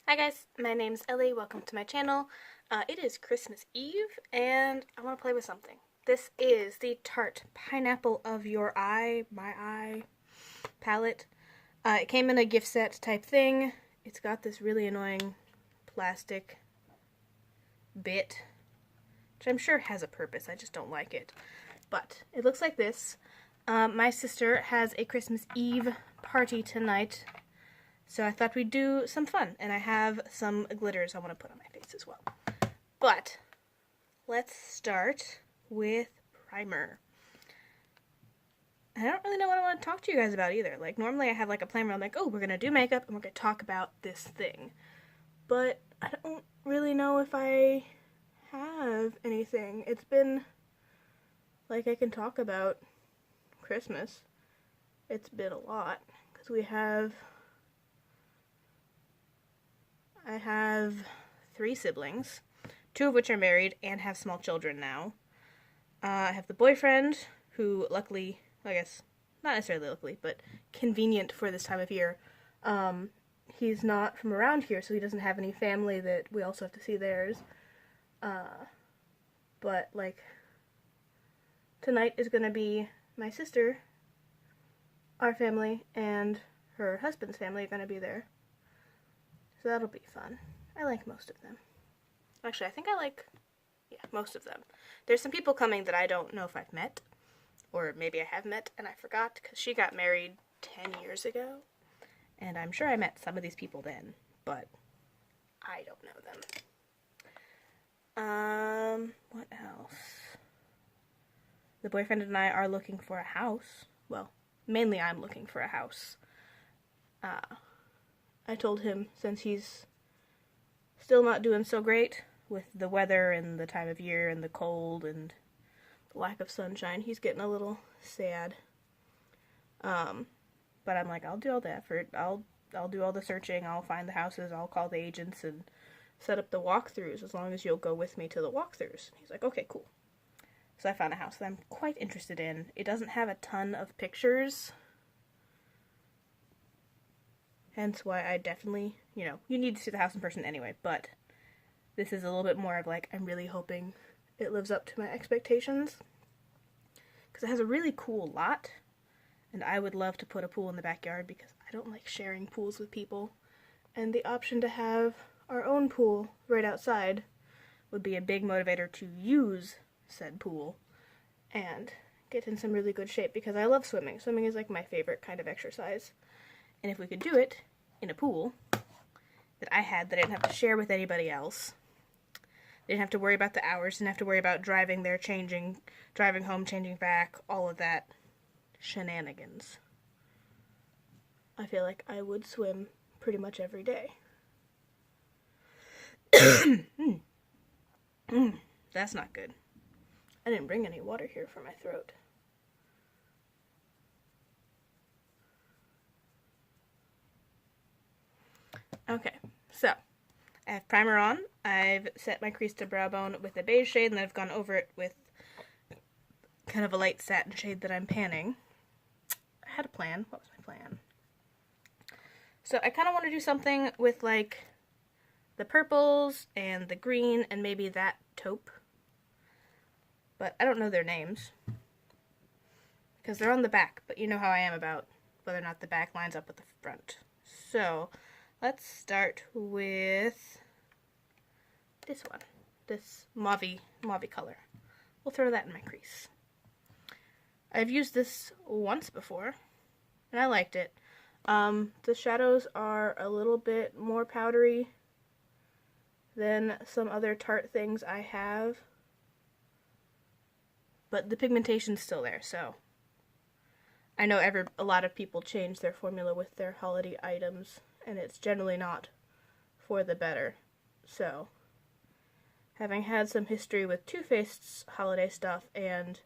Hi guys, my name's Ellie. Welcome to my channel. It is Christmas Eve and I want to play with something. This is the Tarte Pineapple of Your Eye, My Eye palette. It came in a gift set type thing. It's got this really annoying plastic bit, which I'm sure has a purpose. I just don't like it. But it looks like this. My sister has a Christmas Eve party tonight. So I thought we'd do some fun, and I have some glitters I want to put on my face as well. But let's start with primer. I don't really know what I want to talk to you guys about either. Like, normally I have like a plan where I'm like, oh, we're going to do makeup and we're going to talk about this thing. But I don't really know if I have anything. It's been like I can talk about Christmas. It's been a lot because I have 3 siblings, 2 of which are married and have small children now. I have the boyfriend, who luckily, I guess, not necessarily luckily, but convenient for this time of year. He's not from around here, so he doesn't have any family that we also have to see theirs. But, like, tonight is going to be my sister, our family, and her husband's family are going to be there. So that'll be fun. I like most of them. Actually, I think I like, most of them. There's some people coming that I don't know if I've met, or maybe I have met and I forgot, because she got married 10 years ago, and I'm sure I met some of these people then, but I don't know them. What else? The boyfriend and I are looking for a house. Well, mainly I'm looking for a house. I told him, since he's still not doing so great with the weather and the time of year and the cold and the lack of sunshine, he's getting a little sad. But I'm like, I'll do all the effort. I'll do all the searching. I'll find the houses. I'll call the agents and set up the walkthroughs as long as you'll go with me to the walkthroughs. He's like, okay, cool. So I found a house that I'm quite interested in. It doesn't have a ton of pictures. Hence why I definitely, you need to see the house in person anyway, but this is a little bit more of like, I'm really hoping it lives up to my expectations. Because it has a really cool lot, and I would love to put a pool in the backyard because I don't like sharing pools with people. And the option to have our own pool right outside would be a big motivator to use said pool and get in some really good shape because I love swimming. Swimming is like my favorite kind of exercise. And if we could do it in a pool that I had that I didn't have to share with anybody else, didn't have to worry about the hours, didn't have to worry about driving there, driving home, changing back, all of that shenanigans, I feel like I would swim pretty much every day. That's not good. I didn't bring any water here for my throat. Okay, so I have primer on. I've set my crease to brow bone with a beige shade, and then I've gone over it with kind of a light satin shade that I'm panning. I had a plan. What was my plan? So I kind of want to do something with like the purples and the green and maybe that taupe. But I don't know their names because they're on the back, but you know how I am about whether or not the back lines up with the front. So let's start with this one, this mauve color. We'll throw that in my crease. I've used this once before, and I liked it. The shadows are a little bit more powdery than some other Tarte things I have, but the pigmentation's still there, so I know a lot of people change their formula with their holiday items, and it's generally not for the better. So, having had some history with Too Faced's holiday stuff, and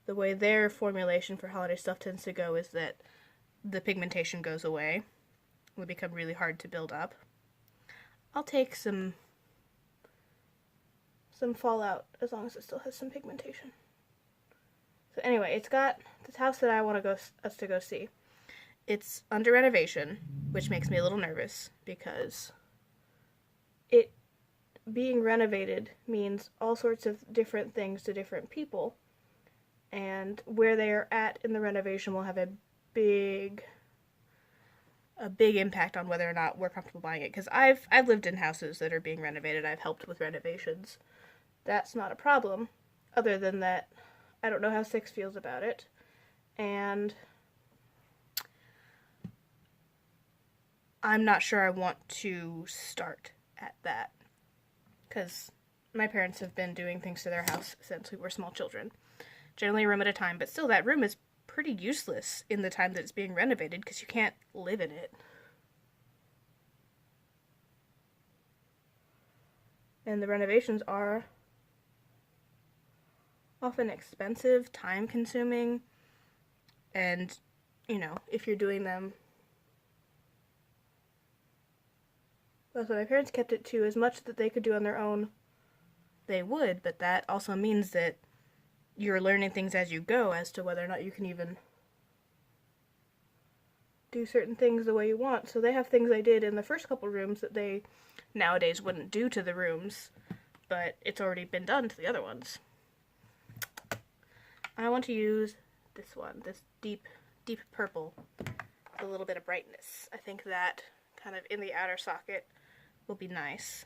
the way their formulation for holiday stuff tends to go is that the pigmentation goes away. It would become really hard to build up. I'll take some fallout as long as it still has some pigmentation. So anyway, it's got this house that I want us to go see. It's under renovation, which makes me a little nervous because it being renovated means all sorts of different things to different people, and where they are at in the renovation will have a big impact on whether or not we're comfortable buying it. Because I've lived in houses that are being renovated. I've helped with renovations. That's not a problem. Other than that, I don't know how Six feels about it, and I'm not sure I want to start at that, because my parents have been doing things to their house since we were small children. Generally a room at a time, but still that room is pretty useless in the time that it's being renovated because you can't live in it. And the renovations are often expensive, time-consuming, and, you know, if you're doing them... That's why my parents kept it to as much that they could do on their own, they would, but that also means that you're learning things as you go as to whether or not you can even do certain things the way you want. So they have things they did in the first couple rooms that they nowadays wouldn't do to the rooms, but it's already been done to the other ones. I want to use this one, this deep purple, with a little bit of brightness. I think that kind of in the outer socket will be nice.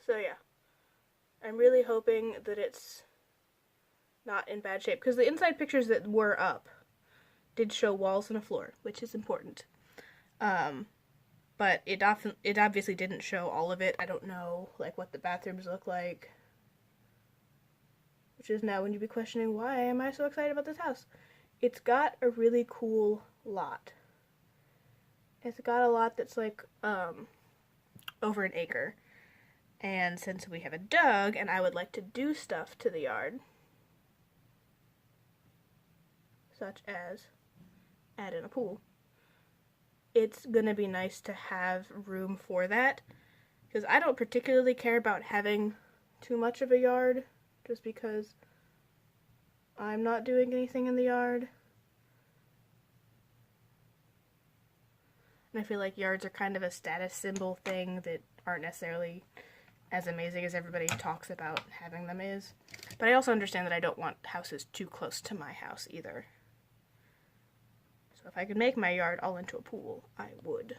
So yeah, I'm really hoping that it's not in bad shape, because the inside pictures that were up did show walls and a floor, which is important. But it obviously didn't show all of it. I don't know like what the bathrooms look like, which is now when you'd be questioning, why am I so excited about this house? It's got a really cool lot. It's got a lot that's like over an acre. And since we have a dog and I would like to do stuff to the yard, such as add in a pool, it's gonna be nice to have room for that, because I don't particularly care about having too much of a yard, just because I'm not doing anything in the yard. And I feel like yards are kind of a status symbol thing that aren't necessarily as amazing as everybody talks about having them is. But I also understand that I don't want houses too close to my house either. So if I could make my yard all into a pool, I would.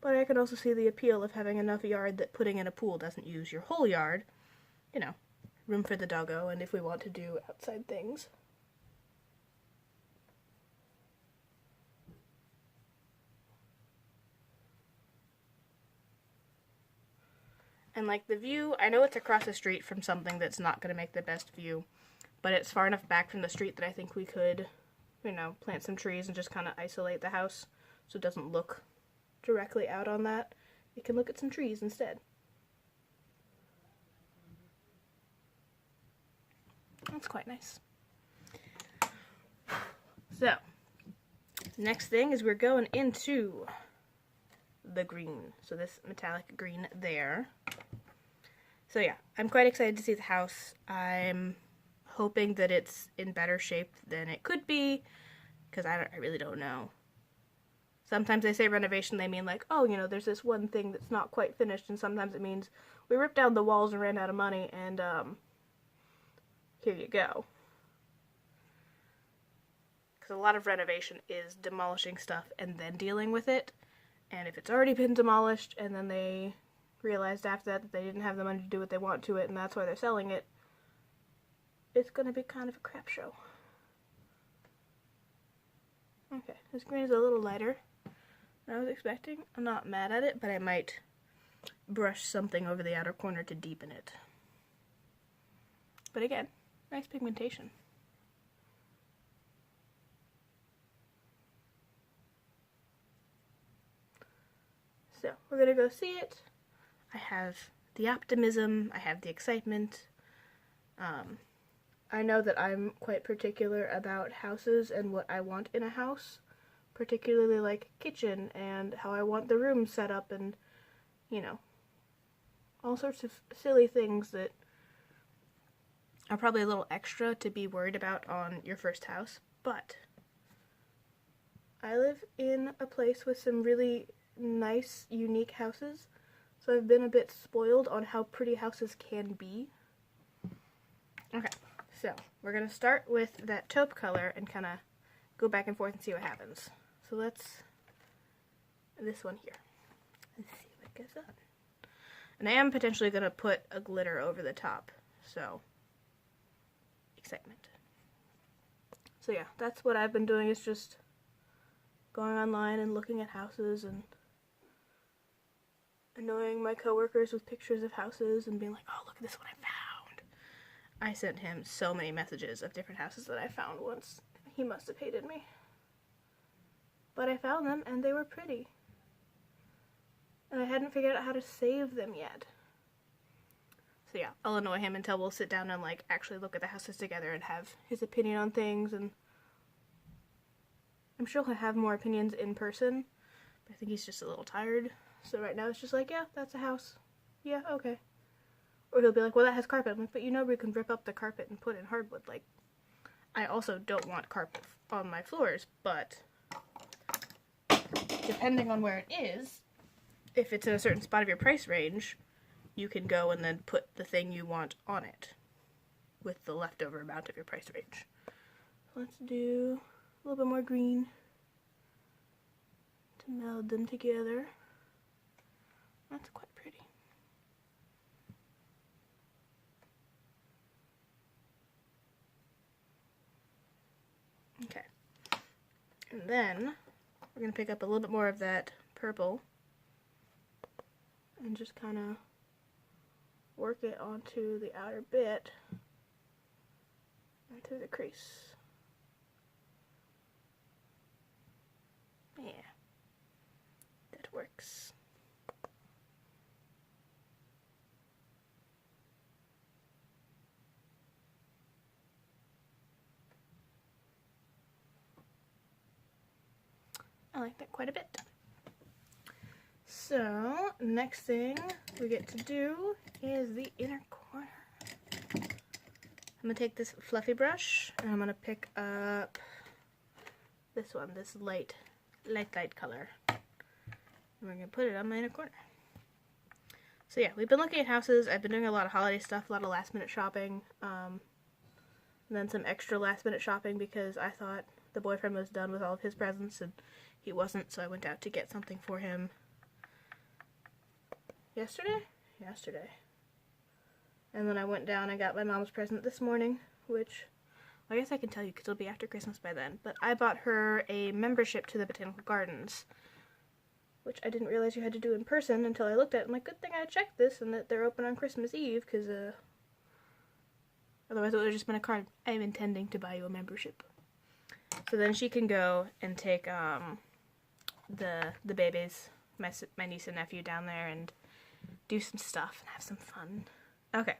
But I can also see the appeal of having enough yard that putting in a pool doesn't use your whole yard. You know, room for the doggo, and if we want to do outside things. And like the view, I know it's across the street from something that's not going to make the best view, but it's far enough back from the street that I think we could, you know, plant some trees and just kind of isolate the house so it doesn't look directly out on that. You can look at some trees instead. That's quite nice. So, next thing is we're going into the green. So this metallic green there. So yeah, I'm quite excited to see the house. I'm hoping that it's in better shape than it could be, because I really don't know. Sometimes they say renovation, they mean like, oh, you know, there's this one thing that's not quite finished, and sometimes it means we ripped down the walls and ran out of money, and here you go. Because a lot of renovation is demolishing stuff and then dealing with it. And if it's already been demolished and then they realized after that they didn't have the money to do what they want to it and that's why they're selling it, it's going to be kind of a crap show. Okay, this green is a little lighter than I was expecting. I'm not mad at it, but I might brush something over the outer corner to deepen it. But again, nice pigmentation. So, we're gonna go see it. I have the optimism, I have the excitement. I know that I'm quite particular about houses and what I want in a house, particularly like kitchen and how I want the room set up and, you know, all sorts of silly things that are probably a little extra to be worried about on your first house, but I live in a place with some really nice, unique houses, so I've been a bit spoiled on how pretty houses can be. Okay, so we're going to start with that taupe color and kind of go back and forth and see what happens. So this one here. Let's see what goes on. And I am potentially going to put a glitter over the top, so excitement. So yeah, that's what I've been doing, is just going online and looking at houses and annoying my coworkers with pictures of houses and being like, oh, look at this one I found. I sent him so many messages of different houses that I found once. He must have hated me. But I found them and they were pretty. And I hadn't figured out how to save them yet. So yeah, I'll annoy him until we'll sit down and like actually look at the houses together and have his opinion on things, and I'm sure he'll have more opinions in person, but I think he's just a little tired. So right now it's just like, yeah, that's a house. Yeah, okay. Or he'll be like, well, that has carpet. I'm like, but you know we can rip up the carpet and put in hardwood. Like, I also don't want carpet on my floors, but depending on where it is, if it's in a certain spot of your price range, you can go and then put the thing you want on it with the leftover amount of your price range. Let's do a little bit more green to meld them together. That's quite pretty. Okay. And then we're going to pick up a little bit more of that purple and just kind of work it onto the outer bit and through the crease. Yeah, that works. I like that quite a bit. So, next thing we get to do is the inner corner. I'm going to take this fluffy brush and I'm going to pick up this one, this light color. And we're going to put it on my inner corner. So yeah, we've been looking at houses. I've been doing a lot of holiday stuff, a lot of last minute shopping, and then some extra last minute shopping because I thought the boyfriend was done with all of his presents and he wasn't, so I went out to get something for him yesterday. And then I went down and got my mom's present this morning, which I guess I can tell you because it'll be after Christmas by then. But I bought her a membership to the Botanical Gardens, which I didn't realize you had to do in person until I looked at it. I'm like, good thing I checked this and that they're open on Christmas Eve, because otherwise it would have just been a card. I'm intending to buy you a membership. So then she can go and take the babies, my niece and nephew, down there and do some stuff and have some fun. Okay,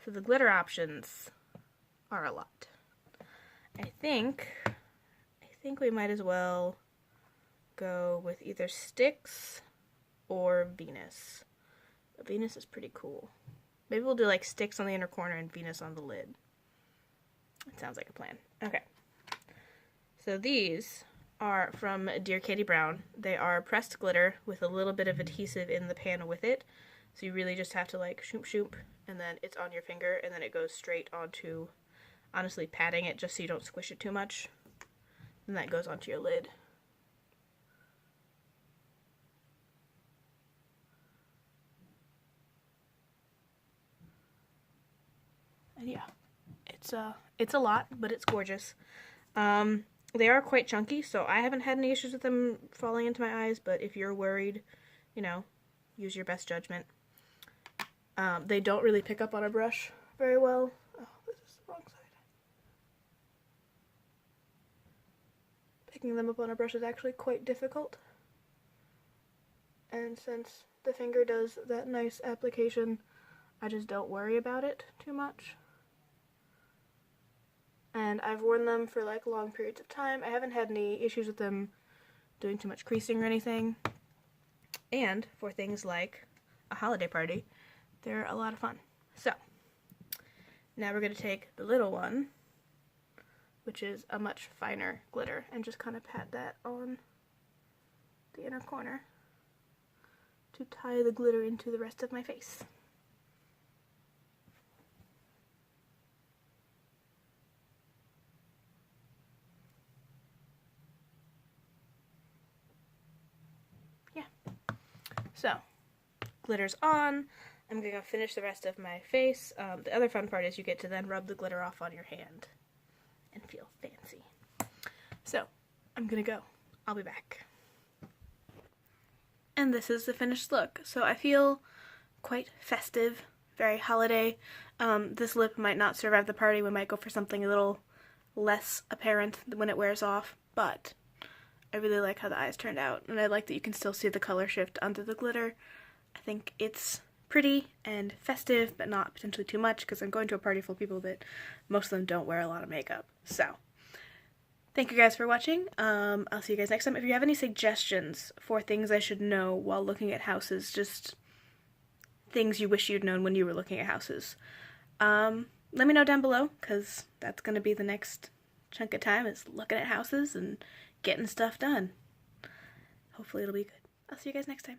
so the glitter options are a lot. I think we might as well go with either sticks or Venus. But Venus is pretty cool. Maybe we'll do like sticks on the inner corner and Venus on the lid. It sounds like a plan. Okay. So these are from Dear Katie Brown. They are pressed glitter with a little bit of adhesive in the pan with it. So you really just have to like shoop, and then it's on your finger, and then it goes straight onto, honestly patting it just so you don't squish it too much. And that goes onto your lid. And yeah, it's a lot, but it's gorgeous. They are quite chunky, so I haven't had any issues with them falling into my eyes, but if you're worried, you know, use your best judgment. They don't really pick up on a brush very well. Oh, this is the wrong side. Picking them up on a brush is actually quite difficult. And since the finger does that nice application, I just don't worry about it too much. And I've worn them for like long periods of time. I haven't had any issues with them doing too much creasing or anything. And for things like a holiday party, they're a lot of fun. So, Now we're going to take the little one, which is a much finer glitter, and just kind of pat that on the inner corner to tie the glitter into the rest of my face. Yeah. So, glitter's on. I'm gonna go finish the rest of my face. The other fun part is you get to then rub the glitter off on your hand and feel fancy. So, I'm gonna go. I'll be back. And this is the finished look. So I feel quite festive, very holiday. This lip might not survive the party. We might go for something a little less apparent when it wears off, but I really like how the eyes turned out, and I like that you can still see the color shift under the glitter. I think it's pretty and festive, but not potentially too much, because I'm going to a party full of people that most of them don't wear a lot of makeup. So, thank you guys for watching. I'll see you guys next time. If you have any suggestions for things I should know while looking at houses, just things you wish you'd known when you were looking at houses, let me know down below, because that's going to be the next chunk of time, is looking at houses and getting stuff done. Hopefully it'll be good. I'll see you guys next time.